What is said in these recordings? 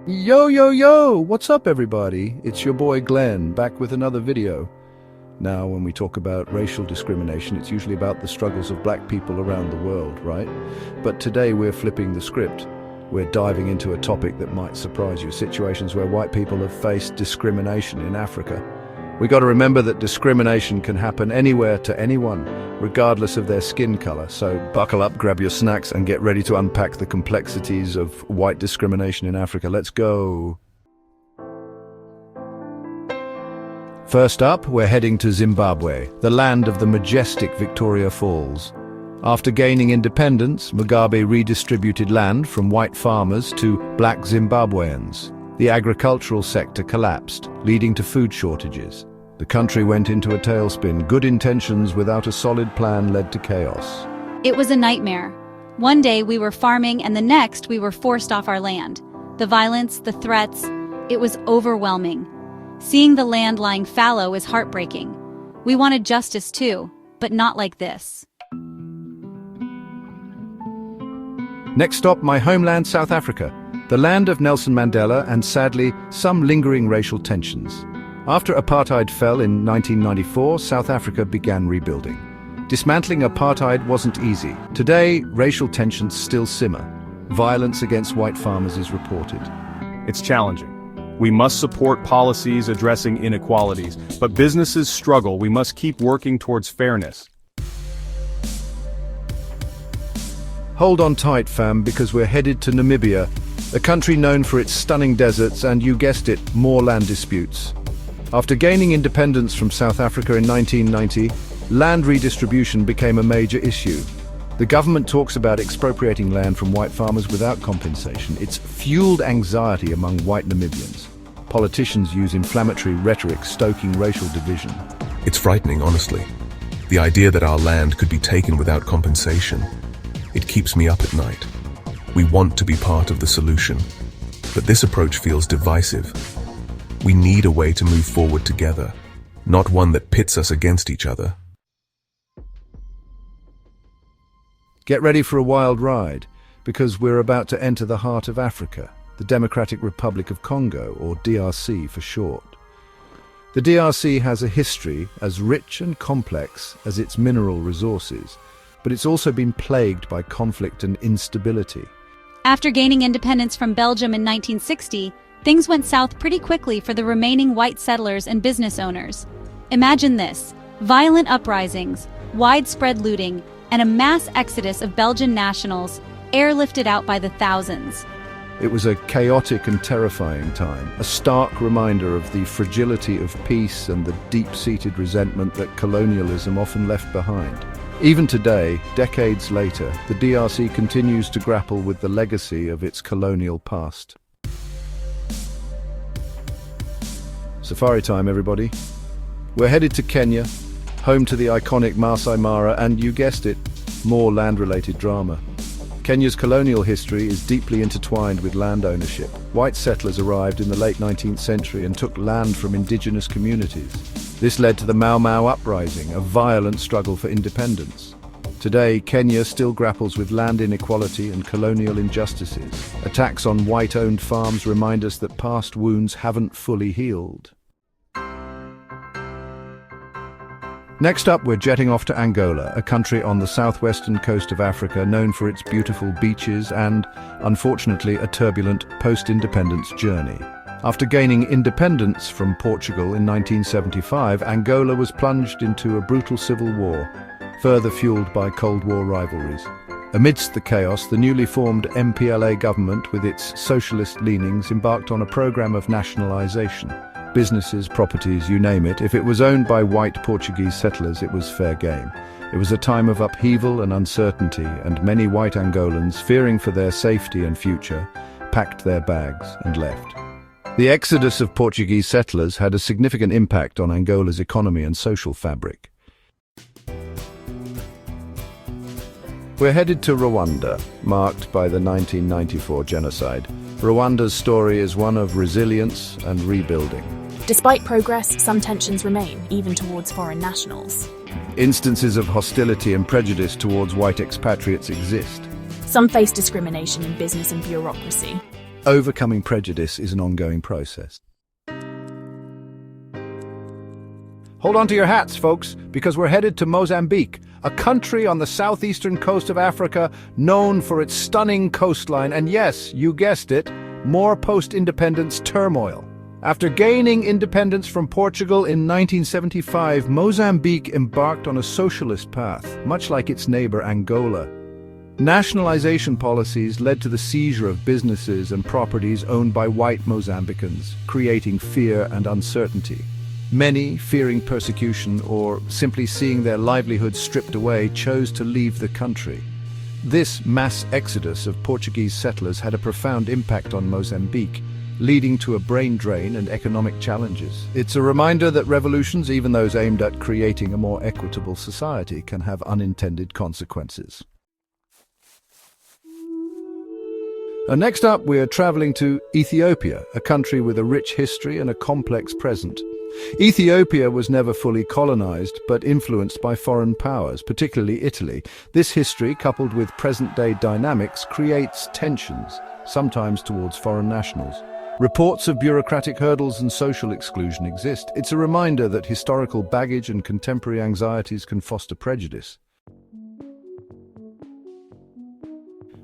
Yo, yo, yo! What's up, everybody? It's your boy Glenn, back with another video. Now, when we talk about racial discrimination, it's usually about the struggles of black people around the world, right? But today we're flipping the script. We're diving into a topic that might surprise you, situations where white people have faced discrimination in Africa. We got to remember that discrimination can happen anywhere to anyone, regardless of their skin color. So buckle up, grab your snacks, and get ready to unpack the complexities of white discrimination in Africa. Let's go. First up, we're heading to Zimbabwe, the land of the majestic Victoria Falls. After gaining independence, Mugabe redistributed land from white farmers to black Zimbabweans. The agricultural sector collapsed, leading to food shortages. The country went into a tailspin. Good intentions without a solid plan led to chaos. It was a nightmare. One day we were farming and the next we were forced off our land. The violence, the threats, it was overwhelming. Seeing the land lying fallow is heartbreaking. We wanted justice too, but not like this. Next stop, my homeland, South Africa. The land of Nelson Mandela and, sadly, some lingering racial tensions. After apartheid fell in 1994, South Africa began rebuilding. Dismantling apartheid wasn't easy. Today, racial tensions still simmer. Violence against white farmers is reported. It's challenging. We must support policies addressing inequalities, but businesses struggle. We must keep working towards fairness. Hold on tight, fam, because we're headed to Namibia, a country known for its stunning deserts and, you guessed it, more land disputes. After gaining independence from South Africa in 1990, land redistribution became a major issue. The government talks about expropriating land from white farmers without compensation. It's fueled anxiety among white Namibians. Politicians use inflammatory rhetoric, stoking racial division. It's frightening, honestly. The idea that our land could be taken without compensation. It keeps me up at night. We want to be part of the solution, but this approach feels divisive. We need a way to move forward together, not one that pits us against each other. Get ready for a wild ride, because we're about to enter the heart of Africa, the Democratic Republic of Congo, or DRC for short. The DRC has a history as rich and complex as its mineral resources, but it's also been plagued by conflict and instability. After gaining independence from Belgium in 1960, things went south pretty quickly for the remaining white settlers and business owners. Imagine this: violent uprisings, widespread looting, and a mass exodus of Belgian nationals, airlifted out by the thousands. It was a chaotic and terrifying time, a stark reminder of the fragility of peace and the deep-seated resentment that colonialism often left behind. Even today, decades later, the DRC continues to grapple with the legacy of its colonial past. Safari time, everybody. We're headed to Kenya, home to the iconic Masai Mara, and you guessed it, more land-related drama. Kenya's colonial history is deeply intertwined with land ownership. White settlers arrived in the late 19th century and took land from indigenous communities. This led to the Mau Mau uprising, a violent struggle for independence. Today, Kenya still grapples with land inequality and colonial injustices. Attacks on white-owned farms remind us that past wounds haven't fully healed. Next up, we're jetting off to Angola, a country on the southwestern coast of Africa known for its beautiful beaches and, unfortunately, a turbulent post-independence journey. After gaining independence from Portugal in 1975, Angola was plunged into a brutal civil war, further fueled by Cold War rivalries. Amidst the chaos, the newly formed MPLA government, with its socialist leanings, embarked on a program of nationalization. Businesses, properties, you name it. If it was owned by white Portuguese settlers, it was fair game. It was a time of upheaval and uncertainty, and many white Angolans, fearing for their safety and future, packed their bags and left. The exodus of Portuguese settlers had a significant impact on Angola's economy and social fabric. We're headed to Rwanda, marked by the 1994 genocide. Rwanda's story is one of resilience and rebuilding. Despite progress, some tensions remain, even towards foreign nationals. Instances of hostility and prejudice towards white expatriates exist. Some face discrimination in business and bureaucracy. Overcoming prejudice is an ongoing process. Hold on to your hats, folks, because we're headed to Mozambique, a country on the southeastern coast of Africa known for its stunning coastline and, yes, you guessed it, more post-independence turmoil. After gaining independence from Portugal in 1975, Mozambique embarked on a socialist path, much like its neighbor Angola. Nationalization policies led to the seizure of businesses and properties owned by white Mozambicans, creating fear and uncertainty. Many, fearing persecution or simply seeing their livelihoods stripped away, chose to leave the country. This mass exodus of Portuguese settlers had a profound impact on Mozambique, leading to a brain drain and economic challenges. It's a reminder that revolutions, even those aimed at creating a more equitable society, can have unintended consequences. Next up, we are traveling to Ethiopia, a country with a rich history and a complex present. Ethiopia was never fully colonized, but influenced by foreign powers, particularly Italy. This history, coupled with present-day dynamics, creates tensions, sometimes towards foreign nationals. Reports of bureaucratic hurdles and social exclusion exist. It's a reminder that historical baggage and contemporary anxieties can foster prejudice.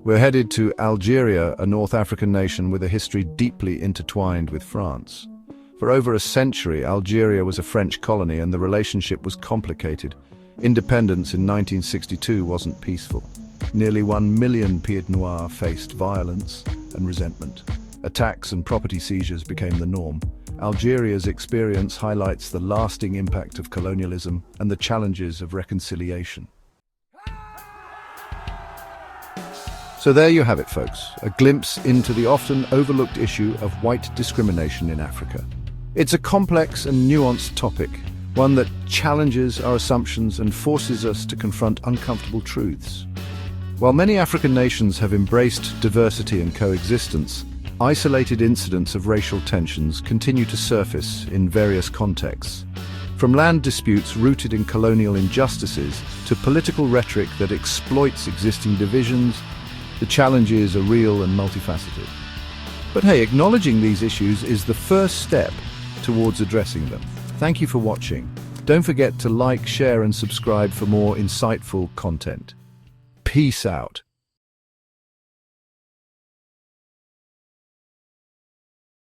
We're headed to Algeria, a North African nation with a history deeply intertwined with France. For over a century, Algeria was a French colony and the relationship was complicated. Independence in 1962 wasn't peaceful. Nearly 1 million Pied Noirs faced violence and resentment. Attacks and property seizures became the norm. Algeria's experience highlights the lasting impact of colonialism and the challenges of reconciliation. So there you have it, folks, a glimpse into the often overlooked issue of white discrimination in Africa. It's a complex and nuanced topic, one that challenges our assumptions and forces us to confront uncomfortable truths. While many African nations have embraced diversity and coexistence, isolated incidents of racial tensions continue to surface in various contexts. From land disputes rooted in colonial injustices to political rhetoric that exploits existing divisions, the challenges are real and multifaceted. But hey, acknowledging these issues is the first step towards addressing them. Thank you for watching. Don't forget to like, share, and subscribe for more insightful content. Peace out.